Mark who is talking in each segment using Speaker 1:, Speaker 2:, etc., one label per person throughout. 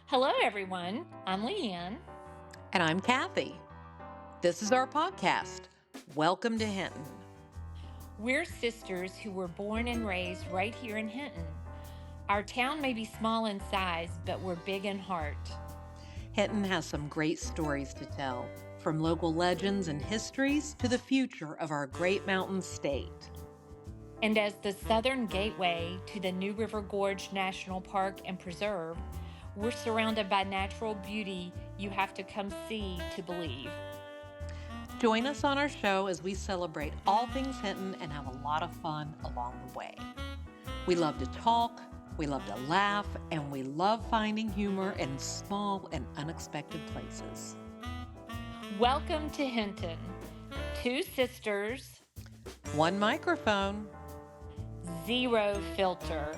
Speaker 1: Hello, everyone. I'm Leanne.
Speaker 2: And I'm Kathy. This is our podcast. Welcome to Hinton.
Speaker 1: We're sisters who were born and raised right here in Hinton. Our town may be small in size, but we're big in heart.
Speaker 2: Hinton has some great stories to tell, from local legends and histories to the future of our great mountain state.
Speaker 1: And as the southern gateway to the New River Gorge National Park and Preserve, we're surrounded by natural beauty you have to come see to believe.
Speaker 2: Join us on our show as we celebrate all things Hinton and have a lot of fun along the way. We love to talk, we love to laugh, and we love finding humor in small and unexpected places.
Speaker 1: Welcome to Hinton. Two sisters,
Speaker 2: One microphone.
Speaker 1: zero filter.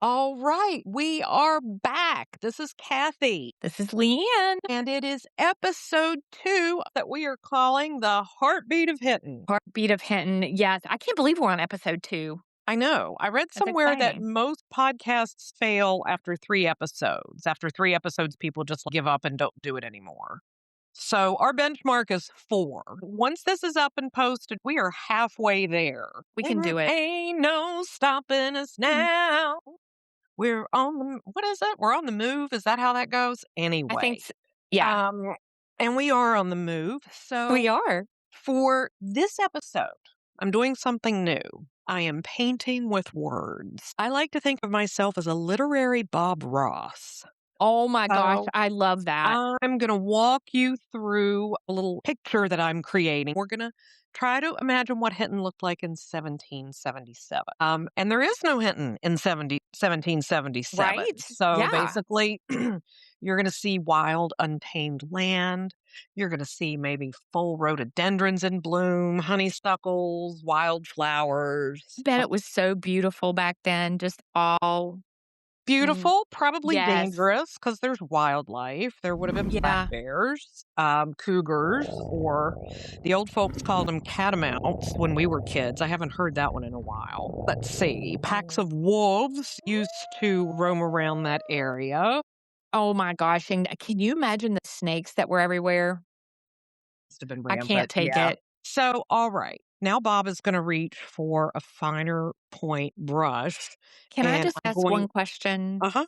Speaker 2: All right, we are back. This is Kathy.
Speaker 1: This is Leanne.
Speaker 2: And it is episode 2 that we are calling The Heartbeat of Hinton.
Speaker 1: Heartbeat of Hinton. Yes, I can't believe we're on episode 2.
Speaker 2: I know. I read
Speaker 1: That's
Speaker 2: somewhere that
Speaker 1: exciting.
Speaker 2: most podcasts fail after 3 episodes. After 3 episodes, people just give up and don't do it anymore. So our benchmark is 4. Once this is up and posted, we are halfway there.
Speaker 1: We can do it.
Speaker 2: Ain't no stopping us now. We're on the, what is it? We're on the move. Is that how that goes? Anyway.
Speaker 1: I think, yeah,
Speaker 2: And we are on the move. So
Speaker 1: we are.
Speaker 2: for this episode, I'm doing something new. I am painting with words. I like to think of myself as a literary Bob Ross.
Speaker 1: Oh my gosh,
Speaker 2: So
Speaker 1: I love that.
Speaker 2: I'm going to walk you through a little picture that I'm creating. We're going to try to imagine what Hinton looked like in 1777. And there is no Hinton in 1777.
Speaker 1: Right?
Speaker 2: So
Speaker 1: Yeah.
Speaker 2: basically, you're going to see wild, untamed land. You're going to see maybe full rhododendrons in bloom, honeysuckles, wildflowers.
Speaker 1: I bet it was so beautiful back then, just all
Speaker 2: Beautiful, probably
Speaker 1: yes.
Speaker 2: dangerous because there's wildlife. There would have been black bears, cougars, or the old folks called them catamounts when we were kids. I haven't heard that one in a while. Let's see. Packs of wolves used to roam around that area.
Speaker 1: Oh my gosh. And can you imagine the snakes that were everywhere?
Speaker 2: Must have been
Speaker 1: I
Speaker 2: rampant.
Speaker 1: can't take it.
Speaker 2: So, all right. Now Bob is going to reach for a finer point brush.
Speaker 1: Can I
Speaker 2: and
Speaker 1: just
Speaker 2: I'm
Speaker 1: ask
Speaker 2: going-
Speaker 1: one question?
Speaker 2: Uh-huh.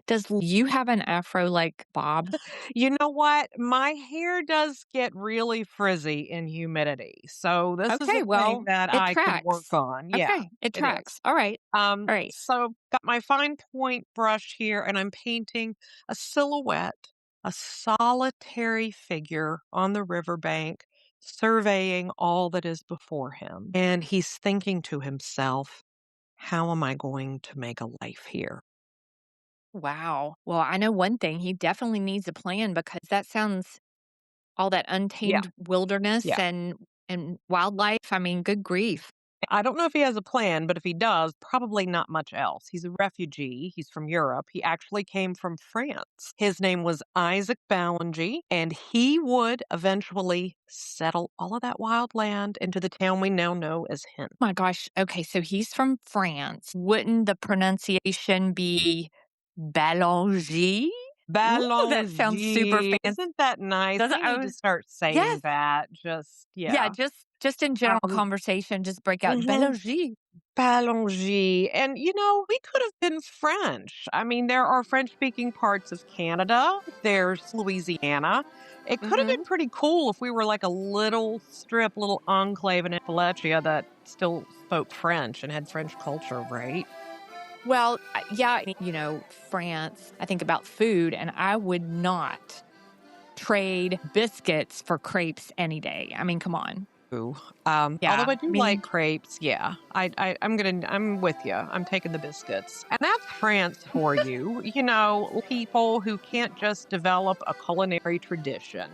Speaker 1: Does you have an afro like Bob?
Speaker 2: You know what? My hair does get really frizzy in humidity. So this is
Speaker 1: Okay,
Speaker 2: a
Speaker 1: well,
Speaker 2: thing that
Speaker 1: it
Speaker 2: I can
Speaker 1: tracks.
Speaker 2: work on. Yeah,
Speaker 1: Okay, it
Speaker 2: is.
Speaker 1: tracks. All right. right.
Speaker 2: So got my fine point brush here and I'm painting a silhouette, a solitary figure on the riverbank, surveying all that is before him. And he's thinking to himself, how am I going to make a life here?
Speaker 1: Wow. Well, I know one thing. He definitely needs a plan because that sounds all that untamed wilderness
Speaker 2: Yeah.
Speaker 1: and wildlife. I mean, good grief.
Speaker 2: I don't know if he has a plan, but if he does, probably not much else. He's a refugee. He's from Europe. He actually came from France. His name was Isaac Ballingy, and he would eventually settle all of that wild land into the town we now know as Hinton.
Speaker 1: My gosh. Okay, so he's from France. Wouldn't the pronunciation be Ballingy?
Speaker 2: Ballingy.
Speaker 1: Ooh, that sounds super fancy.
Speaker 2: Isn't that nice?
Speaker 1: Doesn't-
Speaker 2: We need to start saying
Speaker 1: Yes.
Speaker 2: that. Just,
Speaker 1: Yeah, just in general conversation, just break out Ballingy.
Speaker 2: Ballingy. And, you know, we could have been French. I mean, there are French-speaking parts of Canada. There's Louisiana. It could have been pretty cool if we were like a little strip, little enclave in Appalachia that still spoke French and had French culture, right?
Speaker 1: Well, yeah, you know, France, I think about food, and I would not trade biscuits for crepes any day. I mean, come on.
Speaker 2: Although
Speaker 1: Yeah,
Speaker 2: I do like crepes, I'm with you. I'm taking the biscuits. And that's France for you. You know, people who can't just develop a culinary tradition.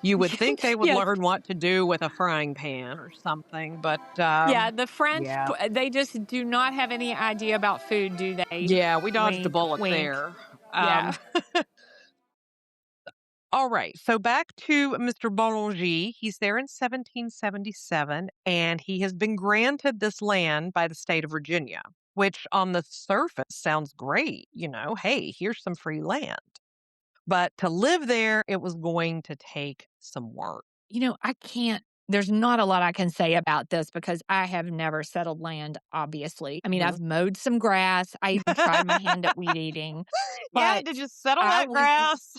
Speaker 2: You would think they would
Speaker 1: Yes.
Speaker 2: learn what to do with a frying pan or something, but
Speaker 1: yeah, the French, they just do not have any idea about food, do they?
Speaker 2: Yeah, we dodged a bullet
Speaker 1: wink.
Speaker 2: there.
Speaker 1: Yeah.
Speaker 2: All right. So back to Mr. Boulanger. He's there in 1777, and he has been granted this land by the state of Virginia, which on the surface sounds great. Hey, here's some free land. But to live there, it was going to take some work.
Speaker 1: I can't there's not a lot I can say about this because I have never settled land, obviously. I mean,
Speaker 2: Mhm.
Speaker 1: I've mowed some grass. I even tried my hand at weed eating,
Speaker 2: Yeah,
Speaker 1: but
Speaker 2: did you settle
Speaker 1: I
Speaker 2: that
Speaker 1: was
Speaker 2: grass?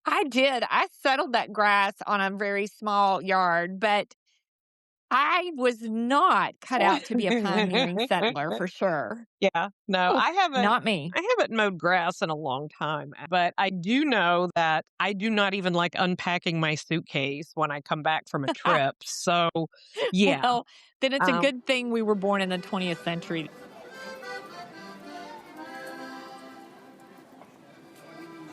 Speaker 1: I did. I settled that grass on a very small yard, but I was not cut out to be a pioneering settler for sure.
Speaker 2: Yeah, no,
Speaker 1: Oh,
Speaker 2: I haven't
Speaker 1: not me.
Speaker 2: I haven't mowed grass in a long time, but I do know that I do not even like unpacking my suitcase when I come back from a trip. So, yeah.
Speaker 1: Well, then it's a
Speaker 2: Um,
Speaker 1: good thing we were born in the 20th century.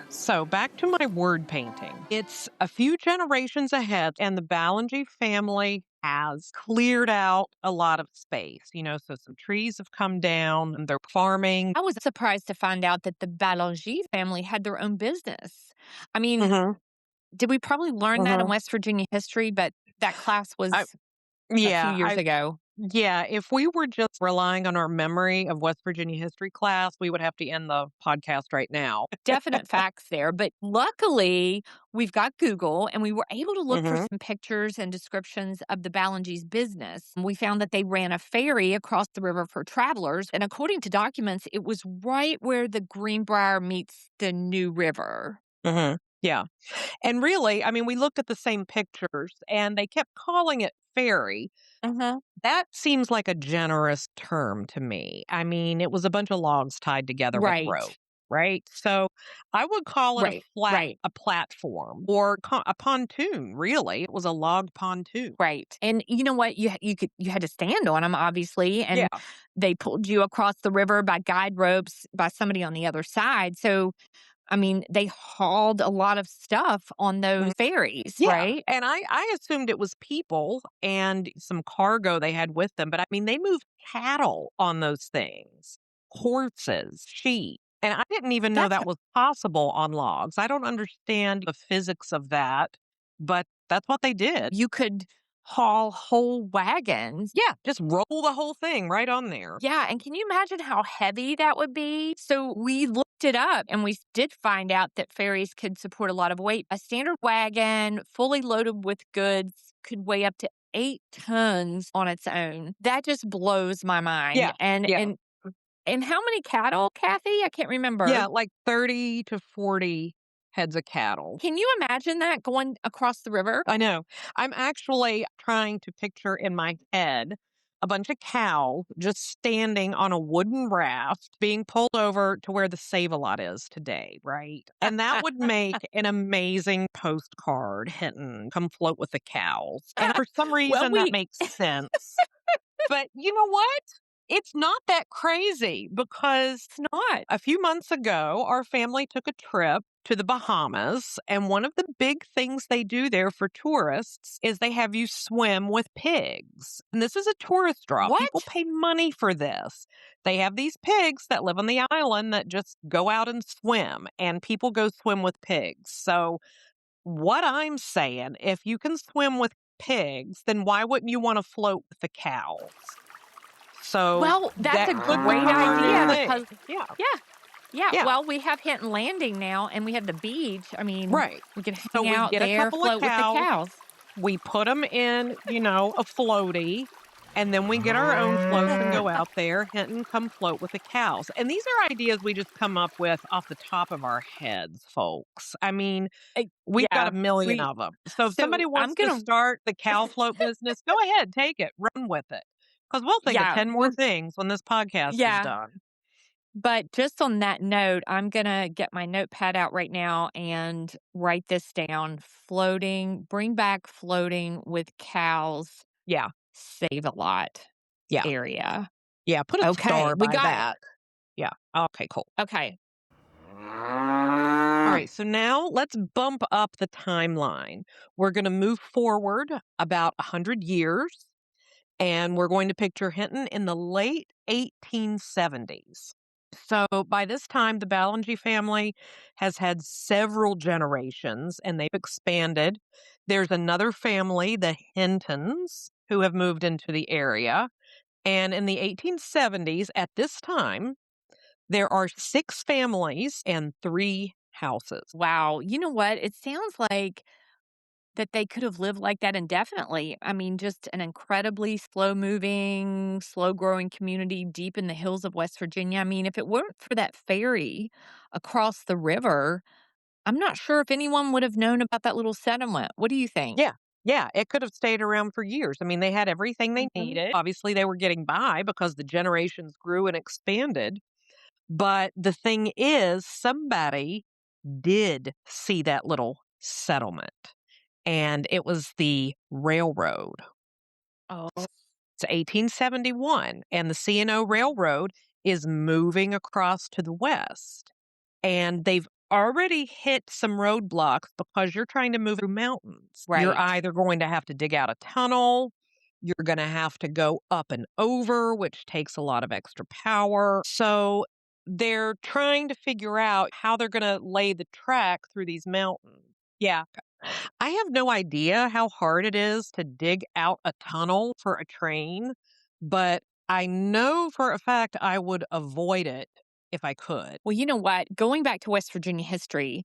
Speaker 2: so back to my word painting. It's a few generations ahead, and the Ballinger family has cleared out a lot of space. So some trees have come down and they're farming.
Speaker 1: I was surprised to find out that the Balaji family had their own business. I mean,
Speaker 2: Hmm.
Speaker 1: did we probably learn that in
Speaker 2: Hmm.
Speaker 1: West Virginia history? But that class
Speaker 2: I,
Speaker 1: was a few
Speaker 2: yeah,
Speaker 1: years ago.
Speaker 2: yeah, if we were just relying on our memory of West Virginia history class, we would have to end the podcast right now.
Speaker 1: Definite facts there. But luckily, we've got Google and we were able to look for
Speaker 2: Hmm.
Speaker 1: some pictures and descriptions of the Balangi's business. We found that they ran a ferry across the river for travelers. And according to documents, it was right where the Greenbrier meets the New River.
Speaker 2: Hmm. Yeah. And really, I mean, we looked at the same pictures and they kept calling it ferry.
Speaker 1: Uh-huh.
Speaker 2: That seems like a generous term to me. I mean, it was a bunch of logs tied together with rope,
Speaker 1: Right.
Speaker 2: right? So I would call it
Speaker 1: Right. Right.
Speaker 2: a platform or a pontoon, really. It was a log pontoon.
Speaker 1: Right. And you know what? You had to stand on them, obviously, and
Speaker 2: Yeah.
Speaker 1: they pulled you across the river by guide ropes by somebody on the other side. So, I mean, they hauled a lot of stuff on those ferries,
Speaker 2: Yeah,
Speaker 1: right?
Speaker 2: and I assumed it was people and some cargo they had with them, but I mean, they moved cattle on those things, horses, sheep, and I didn't even know
Speaker 1: That's
Speaker 2: that was possible on logs. I don't understand the physics of that, but that's what they did.
Speaker 1: you could haul whole wagons.
Speaker 2: Yeah, just roll the whole thing right on there.
Speaker 1: Yeah, and can you imagine how heavy that would be? So we looked it up and we did find out that ferries could support a lot of weight. A standard wagon, fully loaded with goods, could weigh up to 8 tons on its own. That just blows my mind.
Speaker 2: Yeah, yeah,
Speaker 1: And how many cattle, Kathy? I can't remember.
Speaker 2: yeah, like 30 to 40 heads of cattle.
Speaker 1: Can you imagine that going across the river?
Speaker 2: I know. I'm actually trying to picture in my head a bunch of cows just standing on a wooden raft being pulled over to where the Save-A-Lot is today, right? And that would make an amazing postcard, Hinton, come float with the cows. And for some
Speaker 1: Well,
Speaker 2: reason, that
Speaker 1: we
Speaker 2: makes sense. But you know what? It's not that crazy because
Speaker 1: it's not.
Speaker 2: a few months ago, our family took a trip to the Bahamas, and one of the big things they do there for tourists is they have you swim with pigs. And this is a tourist draw. People
Speaker 1: What?
Speaker 2: pay money for this. They have these pigs that live on the island that just go out and swim, and people go swim with pigs. So, what I'm saying, if you can swim with pigs, then why wouldn't you want to float with the cows? So,
Speaker 1: Well, that's
Speaker 2: that
Speaker 1: a
Speaker 2: could
Speaker 1: great
Speaker 2: become our new
Speaker 1: idea
Speaker 2: thing.
Speaker 1: because
Speaker 2: Yeah.
Speaker 1: yeah, yeah.
Speaker 2: Yeah.
Speaker 1: Well, we have Hinton Landing now, and we have the beach. I mean,
Speaker 2: Right.
Speaker 1: we can
Speaker 2: So
Speaker 1: hang
Speaker 2: we
Speaker 1: out
Speaker 2: get a
Speaker 1: there,
Speaker 2: couple of
Speaker 1: float with the
Speaker 2: cows,
Speaker 1: cows.
Speaker 2: we put them in, a floaty, and then we get our own floats and go out there, Hinton, come float with the cows. And these are ideas we just come up with off the top of our heads, folks. I mean, we've got a
Speaker 1: Yeah,
Speaker 2: million
Speaker 1: we.
Speaker 2: of them. So if somebody
Speaker 1: So I'm
Speaker 2: wants to
Speaker 1: gonna.
Speaker 2: start the cow float business, go ahead, take it, run with it. Because we'll think of
Speaker 1: Yeah,
Speaker 2: 10 more things when this podcast is
Speaker 1: yeah.
Speaker 2: done.
Speaker 1: But just on that note, I'm gonna get my notepad out right now and write this down. Floating, bring back floating with cows.
Speaker 2: Yeah.
Speaker 1: Save a lot
Speaker 2: Yeah.
Speaker 1: area.
Speaker 2: Yeah. Put a
Speaker 1: Okay,
Speaker 2: star
Speaker 1: we
Speaker 2: by
Speaker 1: got it.
Speaker 2: that. Yeah. Okay, cool.
Speaker 1: Okay.
Speaker 2: All right, so now let's bump up the timeline. We're going to move forward about 100 years, and we're going to picture Hinton in the late 1870s. So by this time, the Ballingy family has had several generations and they've expanded. There's another family, the Hintons, who have moved into the area. And in the 1870s, at this time, there are 6 families and 3 houses.
Speaker 1: Wow. You know what? It sounds like that they could have lived like that indefinitely. I mean, just an incredibly slow moving, slow growing community deep in the hills of West Virginia. I mean, if it weren't for that ferry across the river, I'm not sure if anyone would have known about that little settlement. What do you think?
Speaker 2: Yeah. Yeah, it could have stayed around for years. I mean, they had everything they
Speaker 1: Mhm.
Speaker 2: needed. Obviously, they were getting by because the generations grew and expanded. But the thing is, somebody did see that little settlement, and it was the railroad.
Speaker 1: Oh,
Speaker 2: It's 1871, and the C&O Railroad is moving across to the west. And they've already hit some roadblocks because you're trying to move through mountains. You're
Speaker 1: right.
Speaker 2: either going to have to dig out a tunnel, you're going to have to go up and over, which takes a lot of extra power. So they're trying to figure out how they're going to lay the track through these mountains. Yeah. I have no idea how hard it is to dig out a tunnel for a train, but I know for a fact I would avoid it if I could.
Speaker 1: Well, you know what? Going back to West Virginia history,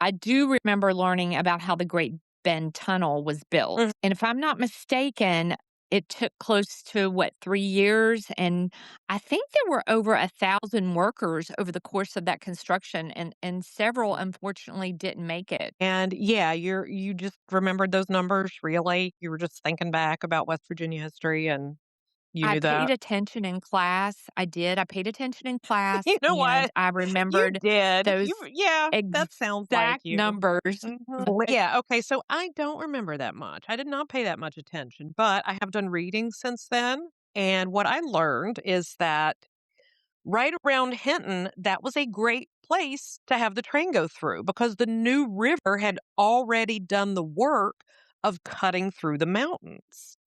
Speaker 1: I do remember learning about how the Great Bend Tunnel was built.
Speaker 2: Mhm.
Speaker 1: And if I'm not mistaken, it took close to 3 years. And I think there were over 1,000 workers over the course of that construction, and several unfortunately didn't make it.
Speaker 2: And yeah, you just remembered those numbers, really? You were just thinking back about West Virginia history and you
Speaker 1: I
Speaker 2: knew
Speaker 1: paid
Speaker 2: that?
Speaker 1: attention in class. I did. I paid attention in class,
Speaker 2: You know
Speaker 1: and
Speaker 2: what?
Speaker 1: I
Speaker 2: You
Speaker 1: remembered
Speaker 2: did.
Speaker 1: those
Speaker 2: Yeah, that sounds like
Speaker 1: exact
Speaker 2: you.
Speaker 1: numbers.
Speaker 2: Yeah, okay, so I don't remember that much. I did not pay that much attention, but I have done reading since then, and what I learned is that right around Hinton, that was a great place to have the train go through because the new river had already done the work of cutting through the mountains.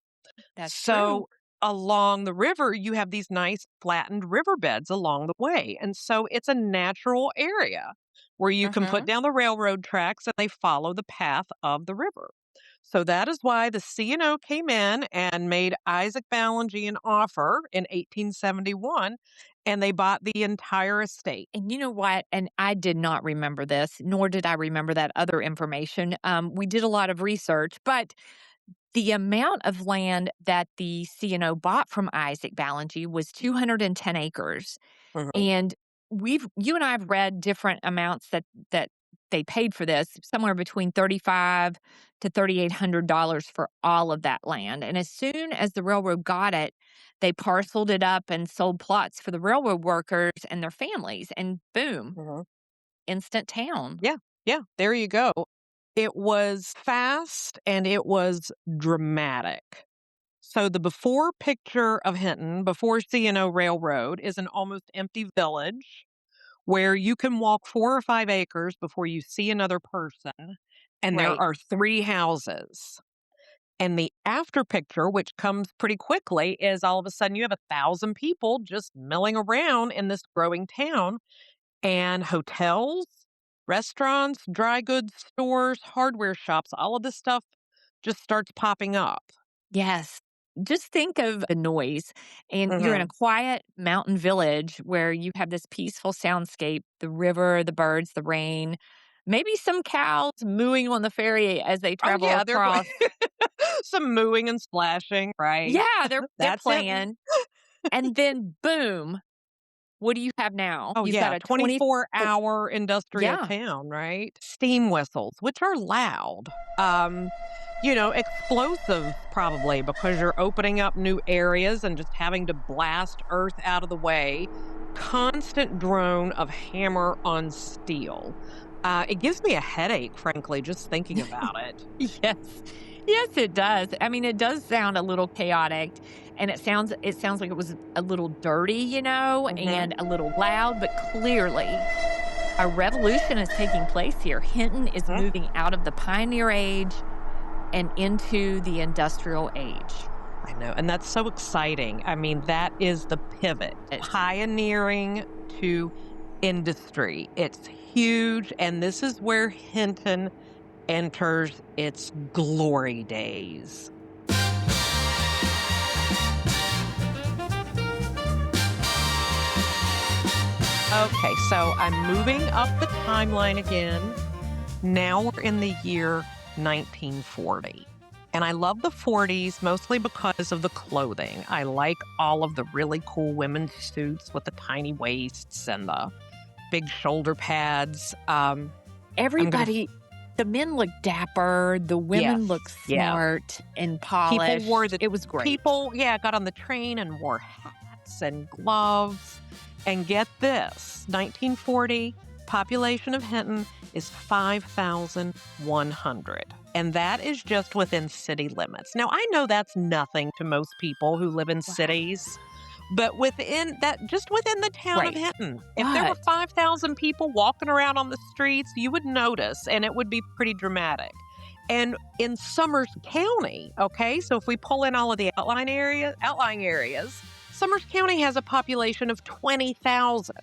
Speaker 1: That's true.
Speaker 2: So along the river, you have these nice flattened riverbeds along the way. And so it's a natural area where you can put
Speaker 1: Mhm.
Speaker 2: down the railroad tracks and they follow the path of the river. So that is why the C&O came in and made Isaac Ballingy an offer in 1871 and they bought the entire estate.
Speaker 1: And you know what? And I did not remember this, nor did I remember that other information. We did a lot of research, but the amount of land that the CNO bought from Isaac Ballingy was 210 acres.
Speaker 2: Mhm,
Speaker 1: And you and I have read different amounts that they paid for this, somewhere between 35 to $3,800 for all of that land. And as soon as the railroad got it, they parceled it up and sold plots for the railroad workers and their families. And boom,
Speaker 2: mhm.
Speaker 1: instant town.
Speaker 2: Yeah, yeah, there you go. It was fast and it was dramatic. So the before picture of Hinton, before C&O Railroad, is an almost empty village where you can walk 4 or 5 acres before you see another person, and there
Speaker 1: Right.
Speaker 2: are 3 houses. And the after picture, which comes pretty quickly, is all of a sudden you have 1,000 people just milling around in this growing town, and hotels, restaurants, dry goods stores, hardware shops, all of this stuff just starts popping up.
Speaker 1: Yes. Just think of the noise, and you're in a
Speaker 2: Mhm.
Speaker 1: quiet mountain village where you have this peaceful soundscape, the river, the birds, the rain, maybe some cows mooing on the ferry as they
Speaker 2: Oh,
Speaker 1: travel
Speaker 2: yeah, they're going
Speaker 1: across.
Speaker 2: some mooing and splashing, right?
Speaker 1: Yeah, they're
Speaker 2: That's it.
Speaker 1: playing, and then boom, what do you have now?
Speaker 2: Oh,
Speaker 1: You've got
Speaker 2: yeah,
Speaker 1: a 24.
Speaker 2: 24-hour industrial
Speaker 1: Yeah,
Speaker 2: town, right? Steam whistles, which are loud. Explosives probably because you're opening up new areas and just having to blast earth out of the way. Constant drone of hammer on steel. It gives me a headache, frankly, just thinking about it.
Speaker 1: yes. Yes, it does. I mean, it does sound a little chaotic, and it sounds like it was a little dirty,
Speaker 2: Mhm,
Speaker 1: and a little loud, but clearly a revolution is taking place here. Hinton is
Speaker 2: mhm.
Speaker 1: moving out of the pioneer age and into the industrial age.
Speaker 2: I know, and that's so exciting. I mean, that is the pivot.
Speaker 1: It's
Speaker 2: Pioneering to industry. It's huge, and this is where Hinton enters its glory days. Okay, so I'm moving up the timeline again. Now we're in the year 1940. And I love the 40s mostly because of the clothing. I like all of the really cool women's suits with the tiny waists and the big shoulder pads. I'm gonna,
Speaker 1: everybody the men look dapper, the
Speaker 2: yes,
Speaker 1: women look
Speaker 2: yeah.
Speaker 1: smart and
Speaker 2: People wore
Speaker 1: polished.
Speaker 2: the
Speaker 1: It was great.
Speaker 2: people, yeah, got on the train and wore hats and gloves. And get this, 1940 population of Hinton is 5,100. And that is just within city limits. Now, I know that's nothing to most people who live in
Speaker 1: Wow.
Speaker 2: cities, but within that, just within the town of
Speaker 1: Right.
Speaker 2: Hinton, if there were
Speaker 1: But
Speaker 2: 5,000 people walking around on the streets, you would notice, and it would be pretty dramatic. And in Summers County, okay, so if we pull in all of the outlying areas, Summers County has a population of 20,000.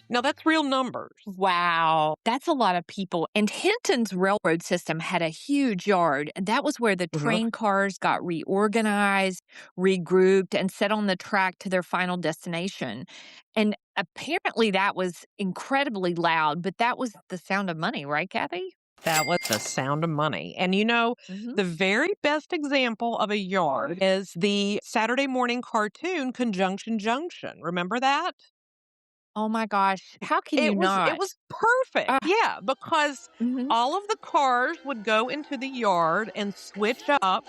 Speaker 2: Now that's real numbers.
Speaker 1: wow, that's a lot of people. And Hinton's railroad system had a huge yard. And that was where the
Speaker 2: Mhm.
Speaker 1: train cars got reorganized, regrouped, and set on the track to their final destination. And apparently that was incredibly loud, but that was the sound of money, right, Kathy?
Speaker 2: That was the sound of money. And
Speaker 1: Hmm.
Speaker 2: the very best example of a yard is the Saturday morning cartoon Conjunction Junction. Remember that?
Speaker 1: Oh my gosh. How can you
Speaker 2: It was
Speaker 1: not?
Speaker 2: perfect.
Speaker 1: Uh,
Speaker 2: Yeah, because
Speaker 1: mhm.
Speaker 2: all of the cars would go into the yard and switch up,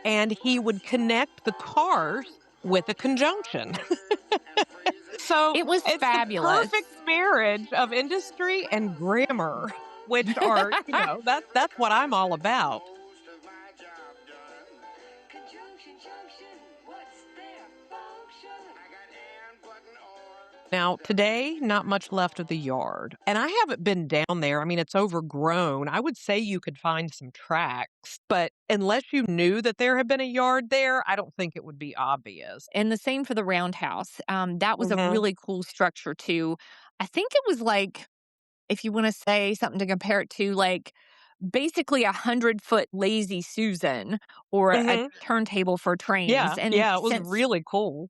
Speaker 2: and he would connect the cars with a conjunction. So
Speaker 1: It was
Speaker 2: it's the
Speaker 1: fabulous.
Speaker 2: perfect marriage of industry and grammar, which are, that's what I'm all about. Now, today, not much left of the yard. And I haven't been down there. I mean, it's overgrown. I would say you could find some tracks, but unless you knew that there had been a yard there, I don't think it would be obvious.
Speaker 1: And the same for the roundhouse. That was a
Speaker 2: Hmm.
Speaker 1: really cool structure too. I think it was like, if you want to say something to compare it to, like basically 100-foot lazy Susan or a
Speaker 2: Hmm.
Speaker 1: turntable for trains.
Speaker 2: Yeah,
Speaker 1: And
Speaker 2: yeah, it was
Speaker 1: since
Speaker 2: really cool.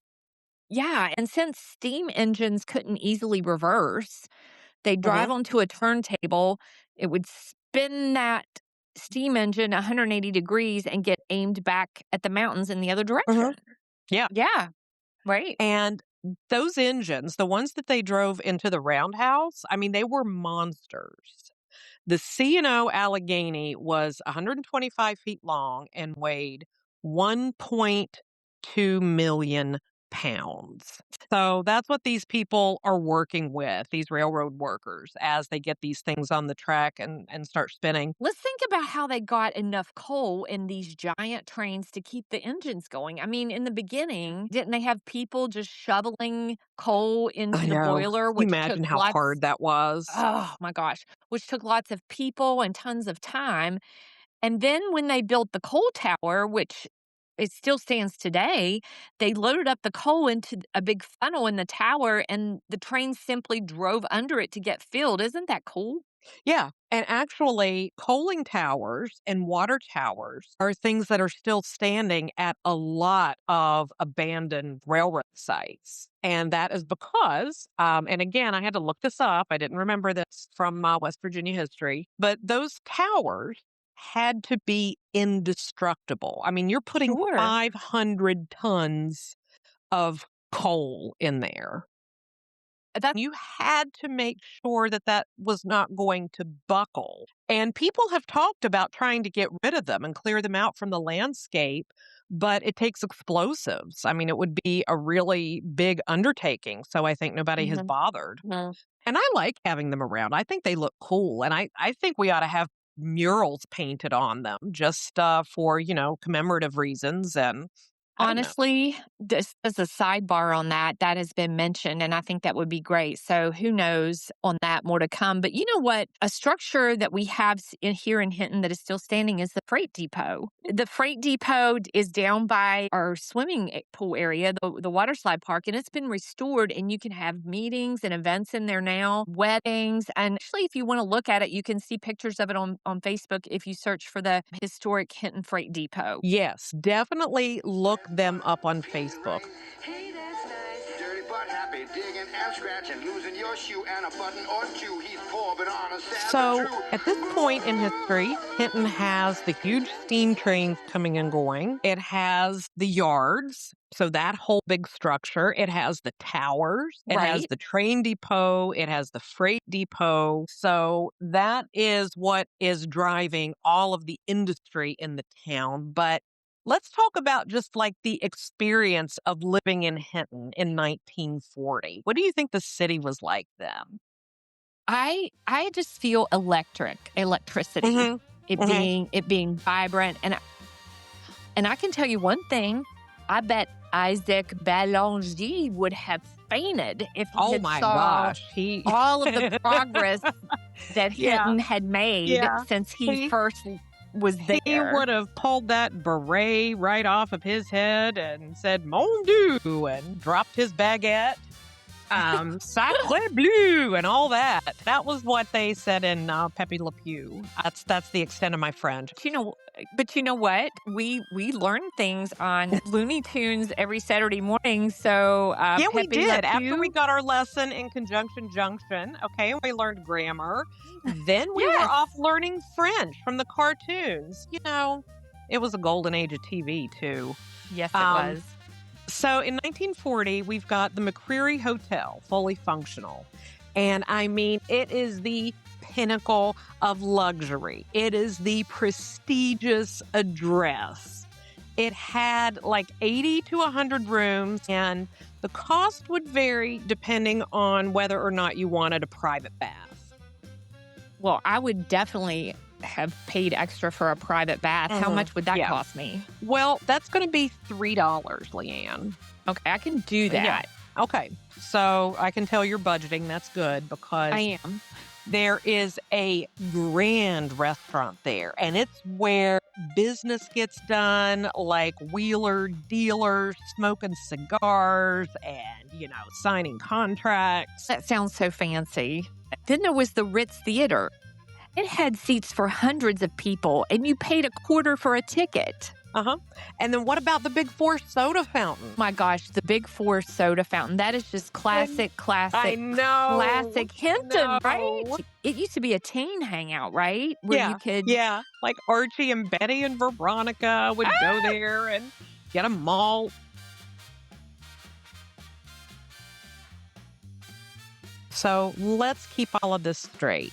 Speaker 1: yeah, and since steam engines couldn't easily reverse, they'd
Speaker 2: Hmm.
Speaker 1: drive onto a turntable. It would spin that steam engine 180 degrees and get aimed back at the mountains in the other
Speaker 2: Hmm.
Speaker 1: direction.
Speaker 2: Yeah.
Speaker 1: Yeah, right.
Speaker 2: And those engines, the ones that they drove into the roundhouse, I mean, they were monsters. The C&O Allegheny was 125 feet long and weighed 1.2 million pounds. So that's what these people are working with, these railroad workers, as they get these things on the track and start spinning.
Speaker 1: Let's think about how they got enough coal in these giant trains to keep the engines going. I mean, in the beginning, didn't they have people just shoveling coal
Speaker 2: I
Speaker 1: into the
Speaker 2: know.
Speaker 1: boiler,
Speaker 2: You
Speaker 1: which took
Speaker 2: imagine how
Speaker 1: lots
Speaker 2: hard that was.
Speaker 1: oh my gosh, which took lots of people and tons of time. And then when they built the coal tower, which it still stands today, they loaded up the coal into a big funnel in the tower and the train simply drove under it to get filled. Isn't that cool?
Speaker 2: Yeah, and actually, coaling towers and water towers are things that are still standing at a lot of abandoned railroad sites. And that is because, and again, I had to look this up. I didn't remember this from West Virginia history, but those towers had to be indestructible. I mean, you're putting
Speaker 1: Sure.
Speaker 2: 500 tons of coal in there.
Speaker 1: That's
Speaker 2: You had to make sure that that was not going to buckle. And people have talked about trying to get rid of them and clear them out from the landscape, but it takes explosives. I mean, it would be a really big undertaking. So I think nobody has
Speaker 1: mhm.
Speaker 2: bothered.
Speaker 1: Mm.
Speaker 2: And I like having them around. I think they look cool. And I think we ought to have murals painted on them just for, commemorative reasons. And I don't know.
Speaker 1: Honestly, this as a sidebar on that, that has been mentioned, and I think that would be great. So who knows on that, more to come. But you know what? A structure that we have here in Hinton that is still standing is the freight depot. The freight depot is down by our swimming pool area, the water slide park, and it's been restored. And you can have meetings and events in there now, weddings. And actually, if you want to look at it, you can see pictures of it on Facebook if you search for the historic Hinton Freight Depot.
Speaker 2: Yes, definitely look them up on
Speaker 3: Feeling
Speaker 2: Facebook.
Speaker 3: right? Hey, that's nice. Dirty but happy, digging and scratching, losing your shoe and a button or two. He's poor but honest, sad
Speaker 2: So,
Speaker 3: but true.
Speaker 2: at this point in history, Hinton has the huge steam trains coming and going. It has the yards, so that whole big structure. It has the towers. It has
Speaker 1: Right.
Speaker 2: the train depot. It has the freight depot. So, that is what is driving all of the industry in the town. But let's talk about just like the experience of living in Hinton in 1940. What do you think the city was like then?
Speaker 1: I just feel electricity.
Speaker 2: Hmm. Hmm.
Speaker 1: It being vibrant, and I can tell you one thing. I bet Isaac Belanger would have fainted if he
Speaker 2: Oh
Speaker 1: had
Speaker 2: my
Speaker 1: saw
Speaker 2: gosh, he
Speaker 1: all of the progress that
Speaker 2: yeah,
Speaker 1: Hinton had made
Speaker 2: yeah.
Speaker 1: since he
Speaker 2: He
Speaker 1: first was
Speaker 2: he
Speaker 1: there.
Speaker 2: would have pulled that beret right off of his head and said "Mon Dieu" and dropped his baguette. Sacre bleu and all that. That was what they said in Pepe Le Pew. That's the extent of my French.
Speaker 1: But you know what? We learn things on Looney Tunes every Saturday morning. So
Speaker 2: Yeah, we
Speaker 1: Pepe Le
Speaker 2: did. After we
Speaker 1: Pew,
Speaker 2: got our lesson in conjunction junction, okay, and we learned grammar, then we were
Speaker 1: yes,
Speaker 2: off learning French from the cartoons. You know, it was a golden age of TV too.
Speaker 1: yes, it
Speaker 2: Um,
Speaker 1: was.
Speaker 2: So in 1940, we've got the McCreary Hotel, fully functional. And I mean, it is the pinnacle of luxury. It is the prestigious address. It had like 80 to 100 rooms, and the cost would vary depending on whether or not you wanted a private bath.
Speaker 1: Well, I would definitely have paid extra for a private bath. How
Speaker 2: Mhm.
Speaker 1: much would that
Speaker 2: Yeah.
Speaker 1: cost me?
Speaker 2: Well, that's going to be $3, Leanne.
Speaker 1: Okay, I can do that.
Speaker 2: Yeah. Okay. So I can tell you're budgeting. That's good because
Speaker 1: I am.
Speaker 2: there is a grand restaurant there, and it's where business gets done, like wheeler dealers smoking cigars and, signing contracts.
Speaker 1: That sounds so fancy. Then there was the Ritz Theater. It had seats for hundreds of people, and you paid a quarter for a ticket.
Speaker 2: Uh-huh. And then what about the Big Four soda fountain?
Speaker 1: My gosh, the Big Four soda fountain. That is just classic
Speaker 2: I know.
Speaker 1: Hinton,
Speaker 2: No.
Speaker 1: right? It used to be a teen hangout, right? Where
Speaker 2: Yeah.
Speaker 1: you could.
Speaker 2: Yeah. Like Archie and Betty and Veronica would go there and get a malt. So let's keep all of this straight.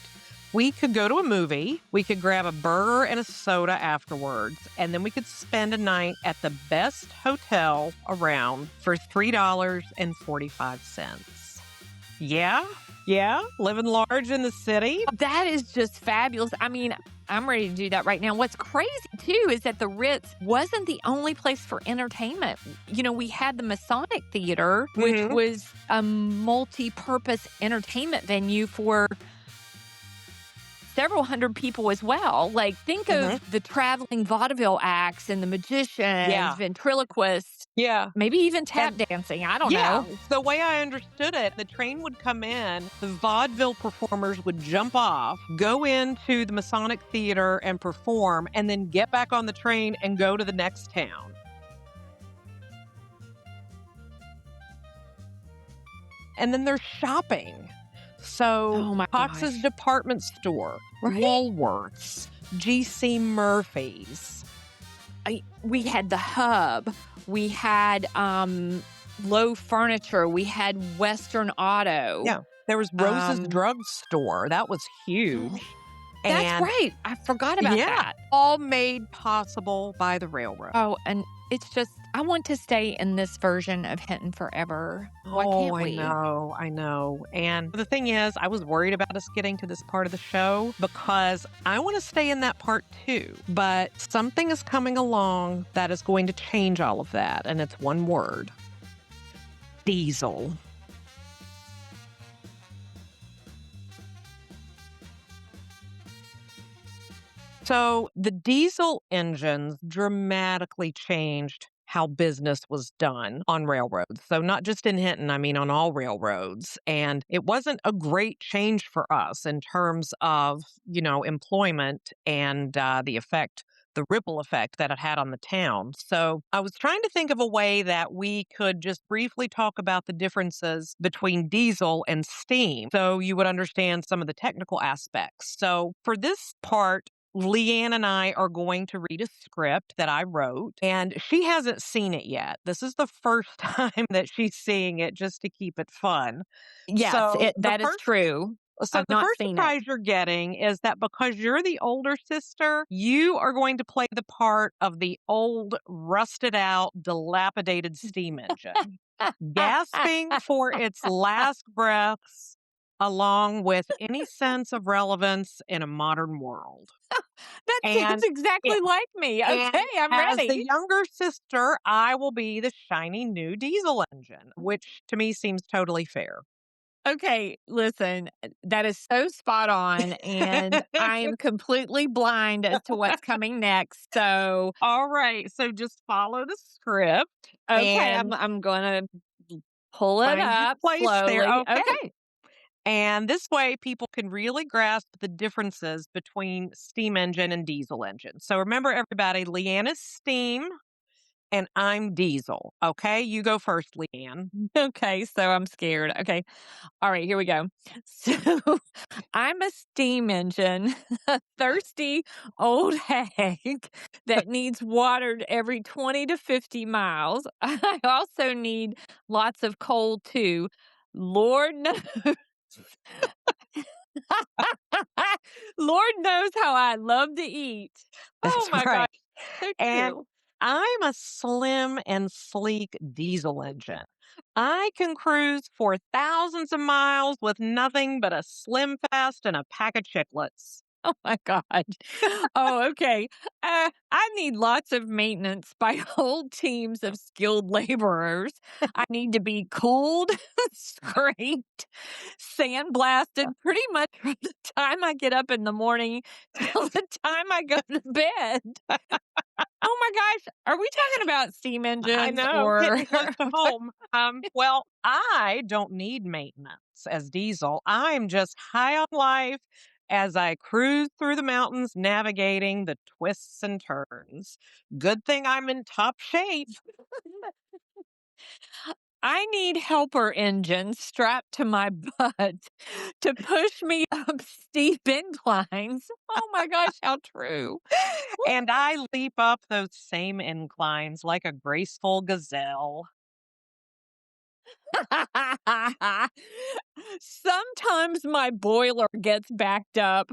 Speaker 2: We could go to a movie, we could grab a burger and a soda afterwards, and then we could spend a night at the best hotel around for $3.45. Yeah, living large in the city.
Speaker 1: That is just fabulous. I mean, I'm ready to do that right now. What's crazy, too, is that the Ritz wasn't the only place for entertainment. We had the Masonic Theater, which
Speaker 2: Mhm.
Speaker 1: was a multi-purpose entertainment venue for several hundred people as well. Like, think of the traveling vaudeville acts and the magicians,
Speaker 2: Yeah.
Speaker 1: ventriloquists,
Speaker 2: Yeah.
Speaker 1: maybe even tap dancing. I don't
Speaker 2: Yeah,
Speaker 1: know.
Speaker 2: the way I understood it, the train would come in, the vaudeville performers would jump off, go into the Masonic Theater and perform, and then get back on the train and go to the next town. And then there's shopping. So,
Speaker 1: Oh my
Speaker 2: Cox's
Speaker 1: gosh.
Speaker 2: department store,
Speaker 1: Right?
Speaker 2: Woolworths, G.C. Murphy's.
Speaker 1: We had the Hub. We had Low Furniture. We had Western Auto.
Speaker 2: Yeah. There was Rose's
Speaker 1: Um,
Speaker 2: Drug Store. That was huge.
Speaker 1: That's
Speaker 2: And
Speaker 1: right. I forgot about
Speaker 2: yeah,
Speaker 1: that.
Speaker 2: all made possible by the railroad.
Speaker 1: Oh, and it's just I want to stay in this version of Hinton forever. Why
Speaker 2: Oh,
Speaker 1: can't
Speaker 2: I
Speaker 1: we?
Speaker 2: know, I know. And the thing is, I was worried about us getting to this part of the show because I want to stay in that part too. But something is coming along that is going to change all of that. And it's one word: diesel. So the diesel engines dramatically changed how business was done on railroads. So not just in Hinton, I mean on all railroads. And it wasn't a great change for us in terms of, employment and the ripple effect that it had on the town. So I was trying to think of a way that we could just briefly talk about the differences between diesel and steam so you would understand some of the technical aspects. So for this part, Leanne and I are going to read a script that I wrote, and she hasn't seen it yet. This is the first time that she's seeing it just to keep it fun.
Speaker 1: Yes,
Speaker 2: So the
Speaker 1: that is
Speaker 2: first
Speaker 1: true.
Speaker 2: so
Speaker 1: I've
Speaker 2: the
Speaker 1: not
Speaker 2: first
Speaker 1: seen it.
Speaker 2: surprise you're getting is that because you're the older sister, you are going to play the part of the old, rusted out, dilapidated steam engine, gasping for its last breaths, along with any sense of relevance in a modern world.
Speaker 1: That sounds
Speaker 2: And yeah,
Speaker 1: exactly like me. Okay,
Speaker 2: and
Speaker 1: I'm
Speaker 2: as the
Speaker 1: ready.
Speaker 2: younger sister, I will be the shiny new diesel engine, which to me seems totally fair.
Speaker 1: Okay, listen, that is so spot on, and I am completely blind as to what's coming next. So,
Speaker 2: All right, so just follow the script
Speaker 1: okay,
Speaker 2: and
Speaker 1: I'm gonna pull it
Speaker 2: find your
Speaker 1: up
Speaker 2: place there.
Speaker 1: slowly.
Speaker 2: Okay.
Speaker 1: Okay.
Speaker 2: And this way, people can really grasp the differences between steam engine and diesel engine. So remember, everybody, Leanne is steam and I'm diesel. Okay, you go first, Leanne.
Speaker 1: Okay, so I'm scared. Okay. All right, here we go. So I'm a steam engine, a thirsty old hag that needs watered every 20 to 50 miles. I also need lots of coal too. Lord knows. Lord knows how I love to eat. Oh
Speaker 2: That's
Speaker 1: my gosh,
Speaker 2: right.
Speaker 1: so
Speaker 2: And
Speaker 1: true.
Speaker 2: I'm a slim and sleek diesel engine. I can cruise for thousands of miles with nothing but a Slim Fast and a pack of chiclets.
Speaker 1: Oh my god. Oh, okay. I need lots of maintenance by whole teams of skilled laborers. I need to be cooled, scraped, sandblasted pretty much from the time I get up in the morning till the time I go to bed. Oh my gosh. Are we talking about steam
Speaker 2: I
Speaker 1: engines
Speaker 2: know,
Speaker 1: or
Speaker 2: hitting close to home. Well, I don't need maintenance as diesel. I'm just high on life as I cruise through the mountains, navigating the twists and turns. Good thing I'm in top shape.
Speaker 1: I need helper engines strapped to my butt to push me up steep inclines. Oh my gosh, how true.
Speaker 2: And I leap up those same inclines like a graceful gazelle.
Speaker 1: Sometimes my boiler gets backed up.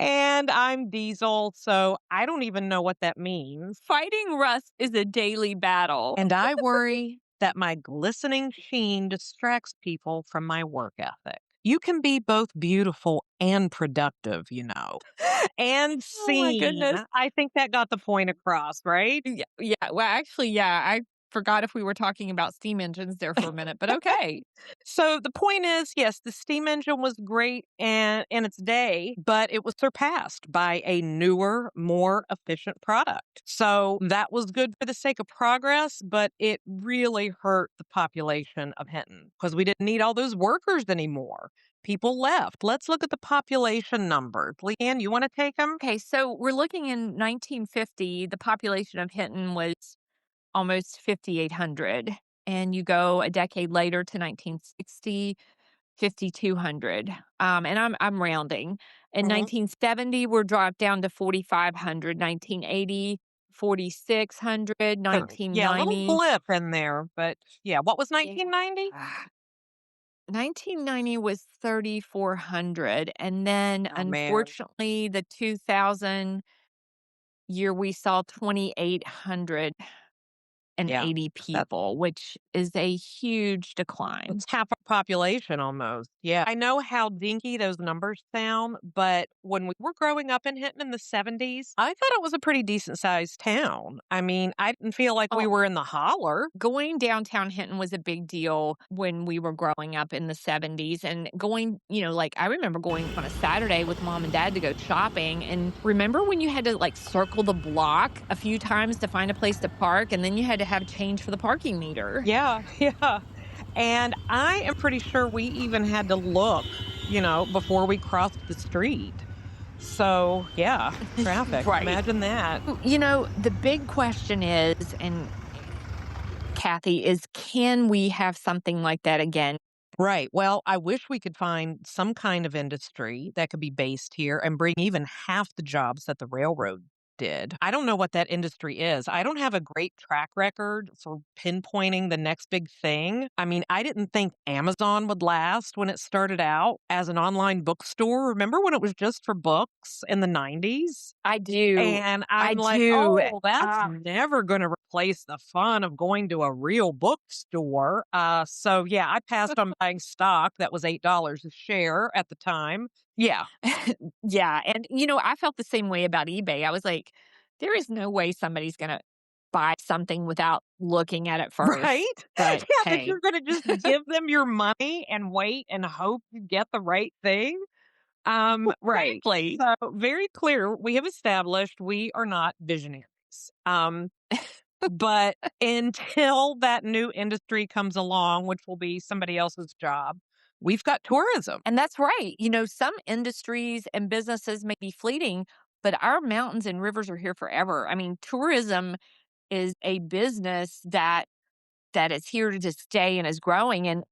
Speaker 2: And I'm diesel, so I don't even know what that means.
Speaker 1: Fighting rust is a daily battle.
Speaker 2: And I worry that my glistening sheen distracts people from my work ethic. You can be both beautiful and productive. And
Speaker 1: Oh my
Speaker 2: seen.
Speaker 1: goodness.
Speaker 2: I think that got the point across, right?
Speaker 1: Yeah, yeah. Well, actually, yeah. I forgot if we were talking about steam engines there for a minute, but okay.
Speaker 2: So the point is, yes, the steam engine was great in its day, but it was surpassed by a newer, more efficient product. So that was good for the sake of progress, but it really hurt the population of Hinton because we didn't need all those workers anymore. People left. Let's look at the population numbers. Leanne, you want to take them?
Speaker 1: Okay, so we're looking in 1950, the population of Hinton was almost 5,800. And you go a decade later to 1960, 5,200. And I'm rounding. In
Speaker 2: Hmm.
Speaker 1: 1970, we're dropped down to 4,500. 1980, 4,600.
Speaker 2: Yeah, a little
Speaker 1: 1990.
Speaker 2: blip in there, but yeah, what was 1990?
Speaker 1: 1990 was 3,400, and then,
Speaker 2: Oh, man.
Speaker 1: unfortunately, the 2000 year, we saw 2,880
Speaker 2: Yeah. That
Speaker 1: people, which is a huge decline.
Speaker 2: It's half our population almost. Yeah. I know how dinky those numbers sound, but when we were growing up in Hinton in the 70s, I thought it was a pretty decent sized town. I mean, I didn't feel like we
Speaker 1: Oh,
Speaker 2: were in the holler.
Speaker 1: going downtown Hinton was a big deal when we were growing up in the 70s, and going, like, I remember going on a Saturday with mom and dad to go shopping, and remember when you had to, like, circle the block a few times to find a place to park, and then you had to have change for the parking meter?
Speaker 2: Yeah. Yeah. And I am pretty sure we even had to look, before we crossed the street. So, yeah, traffic.
Speaker 1: Right.
Speaker 2: Imagine that.
Speaker 1: The big question is, and Kathy, is can we have something like that again?
Speaker 2: Right. Well, I wish we could find some kind of industry that could be based here and bring even half the jobs that the railroad did. I don't know what that industry is. I don't have a great track record for pinpointing the next big thing. I mean, I didn't think Amazon would last when it started out as an online bookstore. Remember when it was just for books in the 90s?
Speaker 1: I do.
Speaker 2: And
Speaker 1: I
Speaker 2: I'm like,
Speaker 1: do.
Speaker 2: "Oh, that's never gonna replace the fun of going to a real bookstore." So yeah, I passed on buying stock that was $8 a share at the time. Yeah.
Speaker 1: Yeah, and, I felt the same way about eBay. I was like, "There is no way somebody's gonna buy something without looking at it
Speaker 2: Right?
Speaker 1: first." But,
Speaker 2: Yeah, that
Speaker 1: hey.
Speaker 2: you're gonna just give them your money and wait and hope you get the right thing. Right.
Speaker 1: Exactly.
Speaker 2: So very clear, we have established we are not visionaries. But until that new industry comes along, which will be somebody else's job, we've got tourism.
Speaker 1: And that's right. Some industries and businesses may be fleeting, but our mountains and rivers are here forever. I mean, tourism is a business that is here to stay and is growing. And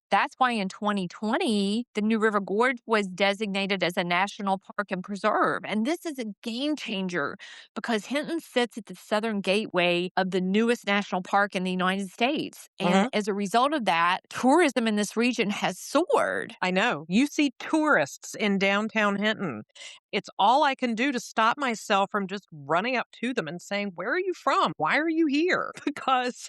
Speaker 1: that's why in 2020, the New River Gorge was designated as a national park and preserve. And this is a game changer because Hinton sits at the southern gateway of the newest national park in the United States. And
Speaker 2: Mhm.
Speaker 1: as a result of that, tourism in this region has soared.
Speaker 2: I know. You see tourists in downtown Hinton. It's all I can do to stop myself from just running up to them and saying, "Where are you from? Why are you here?" Because,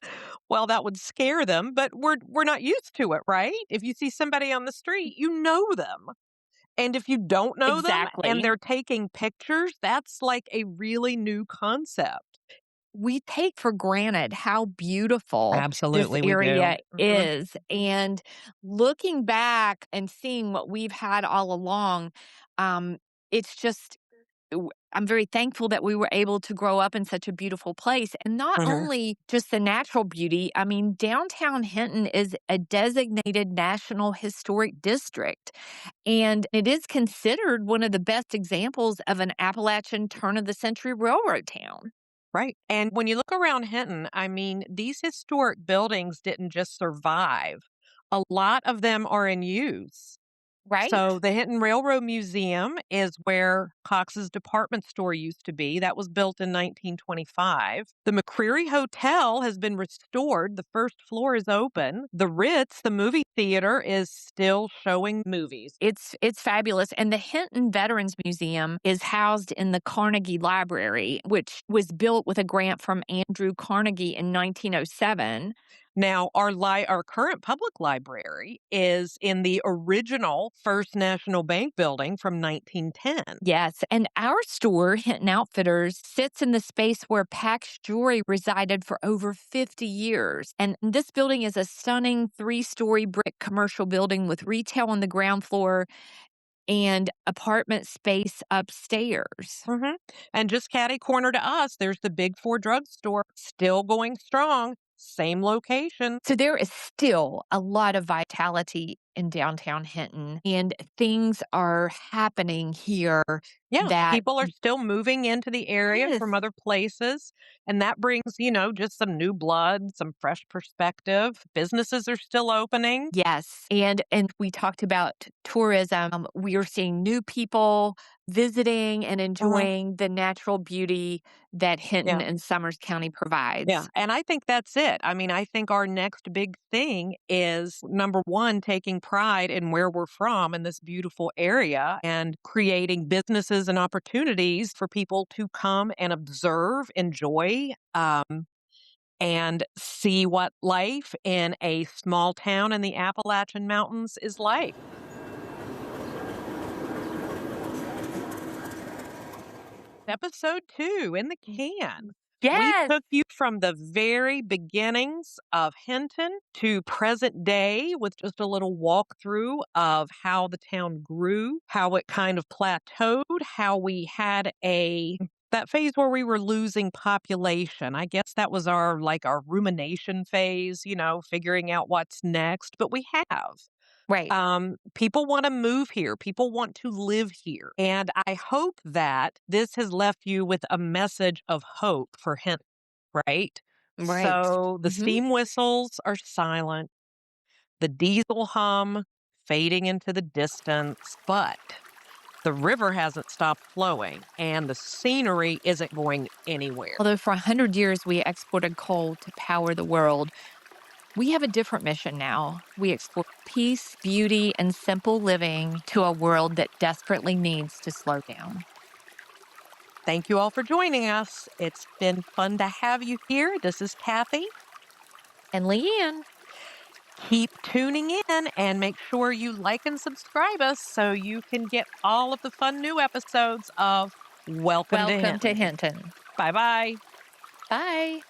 Speaker 2: well, that would scare them, but we're not used to it, right? If you see somebody on the street, you know them. And if you don't know them and
Speaker 1: Exactly.
Speaker 2: they're taking pictures, that's like a really new concept.
Speaker 1: We take for granted how beautiful this
Speaker 2: Absolutely, we do.
Speaker 1: area is. And looking back and seeing what we've had all along, um, it's just, I'm very thankful that we were able to grow up in such a beautiful place. And not
Speaker 2: Mhm.
Speaker 1: only just the natural beauty, I mean, downtown Hinton is a designated National Historic District. And it is considered one of the best examples of an Appalachian turn of the century railroad town.
Speaker 2: Right. And when you look around Hinton, I mean, these historic buildings didn't just survive. A lot of them are in use. So
Speaker 1: Right?
Speaker 2: the Hinton Railroad Museum is where Cox's department store used to be. That was built in 1925. The McCreary Hotel has been restored. The first floor is open. The Ritz, the movie theater, is still showing movies.
Speaker 1: It's fabulous, and the Hinton Veterans Museum is housed in the Carnegie Library, which was built with a grant from Andrew Carnegie in 1907.
Speaker 2: Now, our current public library is in the original First National Bank building from 1910.
Speaker 1: Yes, and our store, Hinton Outfitters, sits in the space where Pax Jewelry resided for over 50 years. And this building is a stunning 3-story brick commercial building with retail on the ground floor and apartment space upstairs.
Speaker 2: Mhm. And just catty corner to us, there's the Big Four drugstore, still going strong, same location.
Speaker 1: So there is still a lot of vitality in downtown Hinton, and things are happening here
Speaker 2: Yeah,
Speaker 1: that
Speaker 2: people are still moving into the area
Speaker 1: yes.
Speaker 2: from other places, and that brings, just some new blood, some fresh perspective. Businesses are still opening.
Speaker 1: Yes, and we talked about tourism. We are seeing new people visiting and
Speaker 2: Mhm.
Speaker 1: enjoying the natural beauty that Hinton
Speaker 2: Yeah.
Speaker 1: and Summers County
Speaker 2: Yeah,
Speaker 1: provides.
Speaker 2: and I think that's it. I mean, I think our next big thing is number one, taking pride in where we're from in this beautiful area and creating businesses and opportunities for people to come and observe, enjoy, and see what life in a small town in the Appalachian Mountains is like. Episode 2 in the can. We
Speaker 1: Yes,
Speaker 2: took you from the very beginnings of Hinton to present day with just a little walkthrough of how the town grew, how it kind of plateaued, how we had that phase where we were losing population. I guess that was our rumination phase, figuring out what's next, but we have.
Speaker 1: right,
Speaker 2: People want to move here. People want to live here. And I hope that this has left you with a message of hope for him, right?
Speaker 1: right.
Speaker 2: So the
Speaker 1: Mhm.
Speaker 2: steam whistles are silent, the diesel hum fading into the distance, but the river hasn't stopped flowing and the scenery isn't going anywhere.
Speaker 1: Although for 100 years we exported coal to power the world, we have a different mission now. We export peace, beauty, and simple living to a world that desperately needs to slow down.
Speaker 2: Thank you all for joining us. It's been fun to have you here. This is Kathy.
Speaker 1: And Leanne,
Speaker 2: Keep tuning in and make sure you like and subscribe us so you can get all of the fun new episodes of Welcome to
Speaker 1: welcome to
Speaker 2: Hinton.
Speaker 1: Hinton.
Speaker 2: Bye bye.
Speaker 1: Bye.